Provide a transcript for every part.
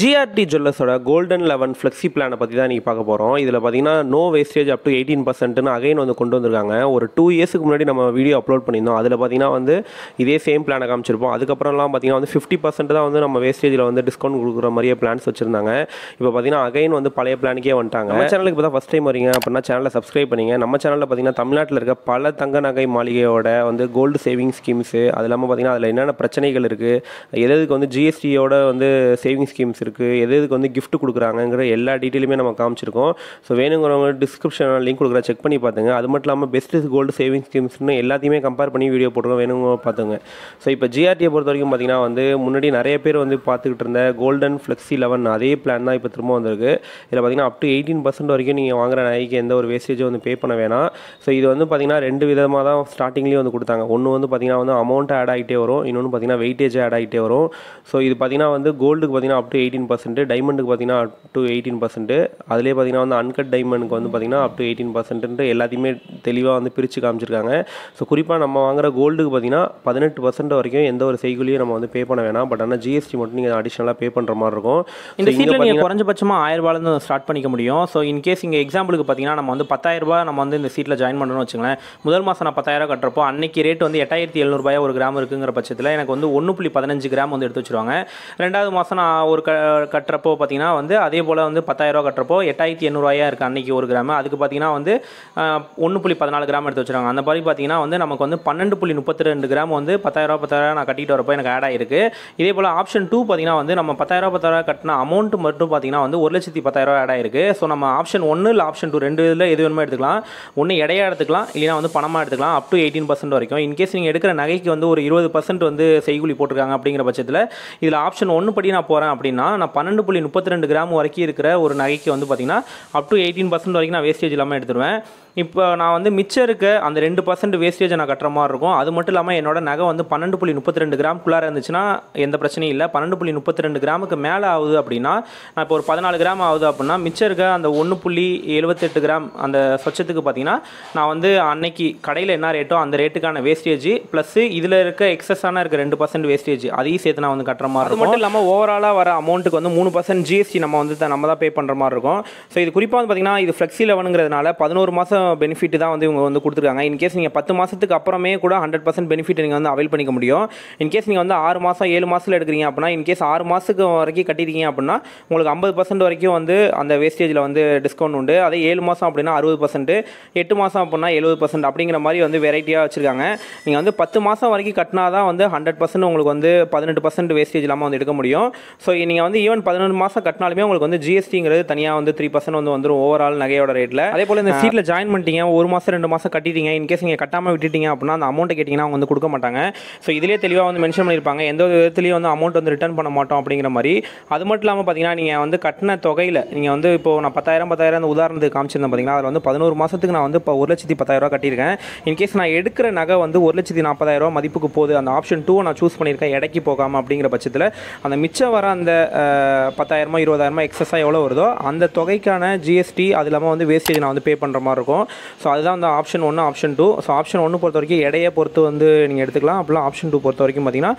GRT ஜுவல்லர்ஸோட golden 11 flexi பிளானை பற்றி தான் நீங்கள் பார்க்க போகிறோம். இதில் பார்த்தீங்கன்னா no wastage up to 18% again வந்து கொண்டு வந்திருக்காங்க. ஒரு 2 இயர்ஸுக்கு முன்னாடி நம்ம வீடியோ அப்லோட் பண்ணியிருந்தோம். அதில் பார்த்தீங்கன்னா வந்து இதே சேம் பிளானை காமிச்சிருப்போம். அதுக்கப்புறம்லாம் பார்த்தீங்கன்னா வந்து 50% தான் வந்து நம்ம வேஸ்டேஜில் வந்து டிஸ்கவுண்ட் கொடுக்குற மாதிரியே பிளான்ஸ் வச்சுருந்தாங்க. இப்போ பார்த்தீங்கன்னா அகைன் வந்து பழைய பிளானுக்கே வந்துட்டாங்க. நம்ம சேனலுக்கு இப்போ தான் ஃபஸ்ட் டைம் வரீங்க அப்படின்னா சேனலை சப்ஸ்கிரைப் பண்ணிங்க. நம்ம சேனலில் பார்த்தீங்கன்னா தமிழ்நாட்டில் இருக்க பல தங்க நகை மாளிகையோட வந்து கோல்டு சேவிங் ஸ்கீம்ஸு, அது இல்லாமல் பார்த்தீங்கன்னா அதில் என்னென்ன பிரச்சனைகள் இருக்குது, எதுக்கு வந்து ஜிஎஸ்டியோட வந்து சேவிங் ஸ்கீம்ஸ் இருக்குது, எதுக்கு வந்து கிஃப்ட் கொடுக்குறாங்கிற எல்லா டீட்டெயிலுமே நம்ம காமிச்சிருக்கோம். ஸோ வேணுங்கிறவங்க டிஸ்கிரிப்ஷனில் லிங்க் கொடுக்குற செக் பண்ணி பார்த்துங்க. அது மட்டும் இல்லாமல் பெஸ்ட் கோல்டு சேவிங் ஸ்கீம்ஸ்னு எல்லாத்தையுமே கம்பேர் பண்ணி வீடியோ போட்டுருக்கோம், வேணுங்க பார்த்துங்க. ஸோ இப்போ ஜிஆர்டியை பொறுத்த வரைக்கும் பார்த்தீங்கன்னா வந்து முன்னாடி நிறைய பேர் வந்து பார்த்துக்கிட்டு இருந்த கோல்டன் ஃப்ளெக்ஸி 11 அதே பிளான் தான் இப்போ திரும்ப வந்திருக்கு. இதில் பார்த்தீங்கன்னா அப் டு 18% வரைக்கும் நீங்கள் வாங்குற நகைக்கு எந்த ஒரு வேஸ்டேஜும் வந்து பே பண்ண வேணாம். ஸோ இது வந்து பார்த்தீங்கன்னா 2 விதமாக தான் ஸ்டார்டிங்லேயே வந்து கொடுத்தாங்க. ஒன்று வந்து பார்த்தீங்கன்னா வந்து அமௌண்ட் ஆட் ஆகிட்டே வரும், இன்னொன்று பார்த்தீங்கன்னா வெயிட்டேஜ் ஆட் ஆகிட்டே வரும். ஸோ இது பார்த்தீங்கன்னா வந்து கோல்டுக்கு பார்த்தீங்கன்னா அப் டு 18%, டைமண்டுக்கு பார்த்தீங்கன்னா அப் டு 18%, அதிலே பார்த்தீங்கன்னா வந்து அன்கட் டைமண்டுக்கு வந்து பார்த்தீங்கன்னா அப் டு 18% எல்லாத்தையுமே தெளிவாக வந்து பிரித்து காமிச்சிருக்காங்க. ஸோ குறிப்பாக நம்ம வாங்குற கோல்டுக்கு பார்த்தீங்கன்னா 18% வரைக்கும் எந்த ஒரு செய்கூலியும் நம்ம வந்து பே பண்ண வேணாம். பட் ஆனால் ஜிஎஸ்டி மட்டும் நீங்கள் அடிஷனலாக பே பண்ணுற மாதிரி இருக்கும். இந்த சீட்டில் நீங்கள் குறைஞ்சபட்சமாக 1000 ரூபாயிலேருந்து ஸ்டார்ட் பண்ணிக்க முடியும். ஸோ இன்கேஸ் இங்கே எக்ஸாம்பிளுக்கு பார்த்தீங்கன்னா நம்ம வந்து 10,000 ரூபாய் நம்ம வந்து இந்த சீட்டில் ஜாயின் பண்ணணும்னு வச்சுங்களேன். முதல் மாதம் நான் 10,000 கட்டுறப்போ அன்னைக்கு ரேட் வந்து 8,700 ரூபாய் ஒரு கிராம் இருக்குங்கிற பட்சத்தில் எனக்கு வந்து 1.15 கிராம் வந்து எடுத்து வச்சுருவாங்க. ரெண்டாவது மாதம் நான் ஒரு கட்டுறப்போ பார்த்தீங்கன்னா வந்து அதே போல் வந்து 10,000 ரூபா கட்டுறப்போ 8,800 ரூபாயா இருக்குது அன்றைக்கி ஒரு கிராம். அதுக்கு பார்த்தீங்கன்னா வந்து 1.14 கிராம் எடுத்து வச்சுருவாங்க. அந்த மாதிரி பார்த்தீங்கன்னா வந்து நமக்கு வந்து 12.32 கிராம் வந்து 10,000 நான் கட்டிட்டு வரப்போ எனக்கு ஆட் ஆகிருக்கு. இதே போல் ஆப்ஷன் 2 பார்த்தீங்கன்னா வந்து நம்ம 10,000 கட்டின அமௌண்ட் மட்டும் பார்த்தீங்கன்னா வந்து 1,10,000 ஆட் ஆகிருக்கு. ஸோ நம்ம ஆப்ஷன் 1 இல்லை ஆப்ஷன் 2 ரெண்டு இதில் எது வேணுமோ எடுத்துக்கலாம். ஒன்று எடையா எடுத்துக்கலாம், இல்லைனா வந்து பணமாக எடுத்துக்கலாம். அப் டு 18% வரைக்கும். இன்கேஸ் நீங்கள் எடுக்கிற நகைக்கு வந்து ஒரு 20% வந்து செய்கூலி போட்டிருக்காங்க அப்படிங்கிற பட்சத்தில் இதில் ஆப்ஷன் 1 படி நான் போகிறேன் அப்படின்னா நான் 12.32 கிராம் வரைக்கும் இருக்கிற ஒரு நகைக்கு வந்து பார்த்தீங்கன்னா அப் டு 18% வரைக்கும் நான் வேஸ்டேஜ் இல்லாமல் எடுத்துருவேன். இப்போ நான் வந்து மிச்சம் இருக்க அந்த 2% வேஸ்டேஜை நான் கட்டுற மாதிரி இருக்கும். அது மட்டும் இல்லாமல் என்னோட நகை வந்து 12.32 கிராம்குள்ளார இருந்துச்சுன்னா எந்த பிரச்சனையும் இல்லை. 12.32 கிராமுக்கு மேலே ஆகுது அப்படின்னா, நான் இப்போ ஒரு 14 கிராம் ஆகுது அப்படின்னா மிச்சம் இருக்க அந்த 1.78 கிராம் அந்த சொச்சத்துக்கு பார்த்தீங்கன்னா நான் வந்து அன்னைக்கு கடையில் என்ன ரேட்டோ அந்த ரேட்டுக்கான வேஸ்டேஜ் ப்ளஸ் இதில் இருக்க எக்ஸஸான இருக்க 2% வேஸ்டேஜ் அதையும் சேர்த்து நான் வந்து கட்டுற மாதிரி இருக்கும். அது மட்டும் இல்லாமல் ஓவராலாக வர அமௌண்ட்டுக்கு வந்து 3% ஜிஎஸ்டி நம்ம தான் பே பண்ணுற மாதிரி இருக்கும். ஸோ இது குறிப்பாக வந்து பார்த்தீங்கன்னா இது ஃப்ளெக்ஸி 11ங்கிறதுனால 11 மாதம் பெனிஃபிட் தான் வந்து இவங்க வந்து கொடுத்துருக்காங்க. இன்கேஸ் நீங்கள் 10 மாதத்துக்கு அப்புறமே கூட 100% பெனிஃபிட் நீங்கள் வந்து அவைல் பண்ணிக்க முடியும். இன்கேஸ் நீங்கள் வந்து 6 மாதம் 7 மாதத்தில் எடுக்கிறீங்க அப்படின்னா, இன்கேஸ் 6 மாதத்துக்கு வரைக்கும் கட்டிருக்கீங்க அப்படின்னா உங்களுக்கு 50% வரைக்கும் வந்து அந்த வேஸ்டேஜில் வந்து டிஸ்கவுண்ட் உண்டு. அதே 7 மாதம் அப்படின்னா 60%, 8 மாதம் அப்படின்னா 70% அப்படிங்கிற மாதிரி வந்து வெரைட்டியாக வச்சுருக்காங்க. நீங்கள் வந்து 10 மாதம் வரைக்கும் கட்டினா தான் வந்து 100% உங்களுக்கு வந்து 18% வேஸ்டேஜ் இல்லாமல் வந்து எடுக்க முடியும். ஸோ நீங்கள் வந்து ஈவன் 11 மாதம் கட்டினாலுமே உங்களுக்கு வந்து ஜிஎஸ்டிங்கிறது தனியாக வந்து 3% வந்து வந்துடும் ஓவரால் நகையோட ரேட்டில். அதே போல் இந்த சீட்டில் ஜாயின் பண்ணிட்டீங்க, 1 மாதம் 2 மாதம் கட்டிட்டீங்க, இன்கேஸ் நீங்கள் கட்டாமல் விட்டுட்டீங்க அப்படின்னா அந்த அமௌண்ட்டை கேட்டிங்கன்னா அவங்க வந்து கொடுக்க மாட்டாங்க. ஸோ இதிலே தெளிவாக வந்து மென்ஷன் பண்ணியிருப்பாங்க, எந்த விதத்துலையும் வந்து அமௌண்ட் வந்து ரிட்டர்ன் பண்ண மாட்டோம் அப்படிங்கிற மாதிரி. அது மட்டும் இல்லாமல் பார்த்தீங்கன்னா நீங்கள் வந்து கட்டின தொகையில் நீங்கள் வந்து இப்போ நான் 10,000 அந்த உதாரணத்துக்கு காமிச்சிருந்தேன் பார்த்தீங்கன்னா, அதில் வந்து 11 மாதத்துக்கு நான் வந்து இப்போ 1,10,000 கட்டியிருக்கேன். இன்கேஸ் நான் எடுக்கிற நகை வந்து 1,40,000 மதிப்புக்கு போகுது, அந்த ஆப்ஷன் 2 நான் சூஸ் பண்ணியிருக்கேன் எடைக்கு போகாமல் அப்படிங்கிற பட்சத்தில் அந்த மிச்சம் வர அந்த 10,000 20,000 எக்ஸஸாக எவ்வளோ வருதோ அந்த தொகைக்கான ஜிஎஸ்டி அது இல்லாமல் வந்து வேஸ்டேஜ் நான் வந்து பே பண்ணுற மாதிரி இருக்கும். ஸோ அதுதான் வந்து ஆப்ஷன் 1 ஆப்ஷன் 2. ஸோ ஆப்ஷன் 1 பொறுத்த வரைக்கும் எடையை பொறுத்து வந்து நீங்கள் எடுத்துக்கலாம். அப்படிலாம் ஆப்ஷன் 2 பொறுத்த வரைக்கும் பார்த்தீங்கன்னா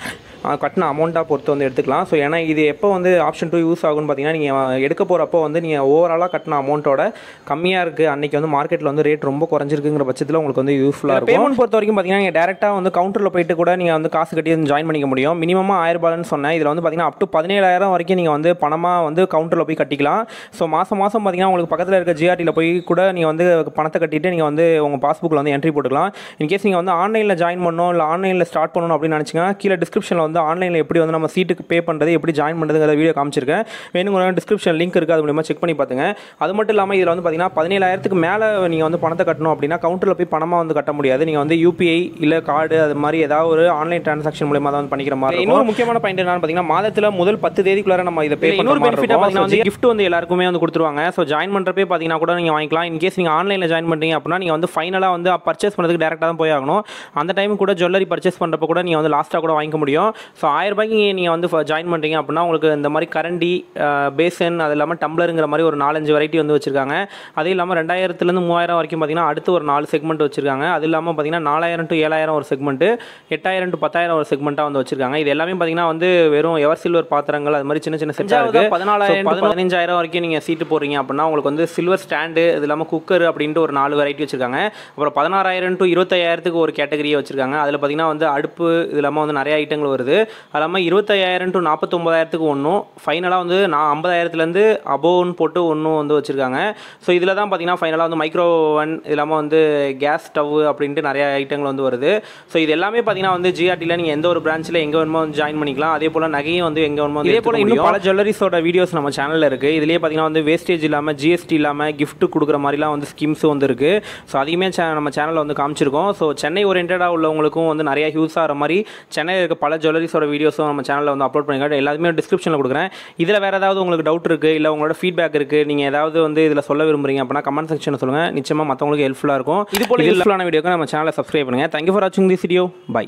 கட்டின அமௌண்ட்டாக பொறுத்து வந்து எடுத்துக்கலாம். ஸோ ஏன்னா இது எப்போ வந்து ஆப்ஷன் 2 யூஸ் ஆகும்னு பார்த்தீங்கன்னா, நீங்கள் எடுக்க போகிறப்போ வந்து நீங்கள் ஓவராலாக கட்டின அமௌண்ட்டோட கம்மியாக இருக்குது, அன்றைக்கி வந்து மார்க்கெட்டில் வந்து ரேட் ரொம்ப குறைஞ்சிருக்குங்கிற பட்சத்தில் உங்களுக்கு வந்து யூஸ்ஃபுல்லாக இருக்கும். பேமெண்ட் பொறுத்த வரைக்கும் பார்த்தீங்கன்னா நீங்கள் டேரெக்டாக வந்து கவுண்டரில் போயிட்டு கூட நீங்கள் வந்து காசு கட்டி வந்து ஜாயின் பண்ணிக்க முடியும். மினிமமாக 1000 ரூபாய்னு சொன்னேன். இதில் வந்து பார்த்தீங்கன்னா அப் டு 17,000 வரைக்கும் நீங்கள் வந்து பணமாக வந்து கவுண்டரில் போய் கட்டிக்கலாம். ஸோ மாதம் பார்த்தீங்கன்னா உங்களுக்கு பக்கத்தில் இருக்க ஜிஆர்டியில் போய் கூட நீங்கள் வந்து பணத்தை கட்டிட்டு நீங்கள் வந்து உங்கள் பாஸ்புக்கில் வந்து என்ட்ரி போட்டுக்கலாம். இன்கேஸ் நீங்கள் வந்து ஆன்லைனில் ஜாயின் பண்ணணும் இல்லை ஆன்லைனில் ஸ்டார்ட் பண்ணணும் அப்படின்னு நினச்சிங்கன்னா கீழே டிஸ்கிரிப்ஷனில் வந்து ஆன்லைனில் எப்படி வந்து நம்ம சீட்டுக்கு பே பண்ணுறது, எப்படி ஜாயின் பண்ணுறதுங்கிற வீடியோ காமிச்சிருக்கேன். வேணுங்கிற டிஸ்கிரிப்ஷன் லிங்க் இருக்குது, அது மூலமாக செக் பண்ணி பார்த்துங்க. அது மட்டும் இல்லாமல் இதில் வந்து பார்த்தீங்கன்னா 17,000க்கு மேலே நீங்கள் வந்து பணத்தை கட்டணும் அப்படின்னா கவுண்டரில் போய் பணமாக வந்து கட்ட முடியாது. நீங்கள் வந்து யூபிஐ இல்லை கார்டு அது மாதிரி ஏதாவது ஒரு ஆன்லைன் டிரான்சாக்ஷன் மூலமாக தான் வந்து பண்ணிக்கிற மாதிரி. இன்னொரு முக்கியமான பாயிண்ட் என்னன்னு பார்த்தீங்கன்னா, மாதத்தில் முதல் 10 தேதிக்குள்ளார நம்ம இதை பே பண்ண பெனிஃபிட்டாக பார்த்தீங்கன்னா வந்து கிஃப்ட் வந்து எல்லாருக்குமே வந்து கொடுத்துருவாங்க. ஸோ ஜாயின் பண்ணுறப்பே பார்த்தீங்கன்னா கூட நீங்கள் வாங்கிக்கலாம். இன்கேஸ் நீங்கள் ஆன்லைனில் ஜாயின் பண்ணுறீங்க அப்படின்னா நீங்கள் வந்து ஃபைனலாக வந்து பர்ச்சேஸ் பண்ணுறதுக்கு டேரெக்டாக தான் போய் ஆகணும். அந்த டைம் கூட ஜுவல்லரி பர்ச்சேஸ் பண்ணுறப்ப கூட நீங்கள் வந்து லாஸ்ட்டாக கூட வாங்கிக்க முடியும். ஸோ 1000 ரூபாய்க்கு நீங்கள் வந்து ஜாயின் பண்ணுறீங்க அப்படின்னா உங்களுக்கு இந்த மாதிரி கரண்டி, பேசன், அது இல்லாமல் டம்ளருங்கிற மாதிரி ஒரு 4-5 வெரைட்டி வந்து வச்சுருக்காங்க. அதே இல்லாமல் 2000லேருந்து 3000 வரைக்கும் பார்த்தீங்கன்னா அடுத்து ஒரு 4 செக்மெண்ட் வச்சுருக்காங்க. அது இல்லாமல் பார்த்தீங்கன்னா 4000 to 7000 ஒரு செக்மெண்ட்டு, 8000 to 10000 ஒரு செக்மெண்ட்டாக வந்து வச்சுருக்காங்க. இது எல்லாமே பார்த்தீங்கன்னா வந்து வெறும் எவர் சில்வர் பாத்திரங்கள் அது மாதிரி சின்ன சின்ன செட்டாக இருக்குது. 14,000 to 15,000 வரைக்கும் நீங்கள் சீட்டு போடுறீங்க அப்படின்னா உங்களுக்கு வந்து சில்வர் ஸ்டாண்டு, இது இல்லாமல் குக்கர் அப்படின்ட்டு ஒரு 4 வெரைட்டி வச்சுருக்காங்க. அப்புறம் 16,000 to 25,000க்கு ஒரு கேட்டகரியை வச்சுருக்காங்க. அதில் பார்த்தீங்கன்னா வந்து அடுப்பு, இது இல்லாமல் வந்து நிறைய ஐட்டங்கள் வருது. அது இல்லாமல் 25,000 to 49,000க்கு ஒன்றும், ஃபைனலாக வந்து 50,000லேருந்து அபோவ்னு போட்டு ஒன்றும் வந்து வச்சுருக்காங்க. ஸோ இதில் தான் பார்த்தீங்கன்னா ஃபைனலாக வந்து மைக்ரோ ஓவன், இது இல்லாமல் வந்து கேஸ் ஸ்டவ் அப்படின்ட்டு நிறைய ஐட்டங்கள் வந்து வருது. ஸோ இது எல்லாமே பார்த்தீங்கன்னா வந்து ஜிஆர்டியில் நீங்கள் எந்த ஒரு பிரான்ச்சில் எங்கே வேணுமோ வந்து ஜாயின் பண்ணிக்கலாம். அதே போல் நகையும் வந்து எங்கே வேணுமோ, இதே போல் இன்னும் பல ஜுவல்லரிஸோட வீடியோஸ் நம்ம சேனலில் இருக்குது. இதுலேயே பார்த்தீங்கன்னா வந்து வேஸ்டேஜ் இல்லாமல், ஜிஎஸ்டி இல்லாமல் கிஃப்ட் கொடுக்குற மாதிரிலாம் வந்து ஸ்கீம்ஸும் வந்து இருக்குது. ஸோ அதையுமே நம்ம சேனலில் வந்து காமிச்சிருக்கோம். ஸோ சென்னை ஓரியன்டாக உள்ளவங்களுக்கும் வந்து நிறைய யூஸ் ஆகிற மாதிரி சென்னையில் இருக்க பல ஜுவல்லரிஸோட வீடியோஸும் நம்ம சேனலில் வந்து அப்லோட் பண்ணிக்கலாம். எல்லாத்துமே டிஸ்கிரிப்ஷனில் கொடுக்குறேன். இதில் வேறு ஏதாவது உங்களுக்கு டவுட் இருக்குது, இல்லை உங்களோட ஃபீட்பேக் இருக்குது, நீங்கள் ஏதாவது வந்து இதில் சொல்ல விரும்புறீங்க அப்படின்னா கமெண்ட் செக்ஷனில் சொல்லுங்கள். நிச்சயமாக மற்றவங்களுக்கு ஹெல்ப்ஃபுல்லாக இருக்கும். இது போல யூஸ்ஃபுல்லான வீடியோக்கு நம்ம சேனலை சப்ஸ்கிரைப் பண்ணுங்கள். தேங்க்யூ ஃபார் வாட்சிங் திஸ் வீடியோ. பை.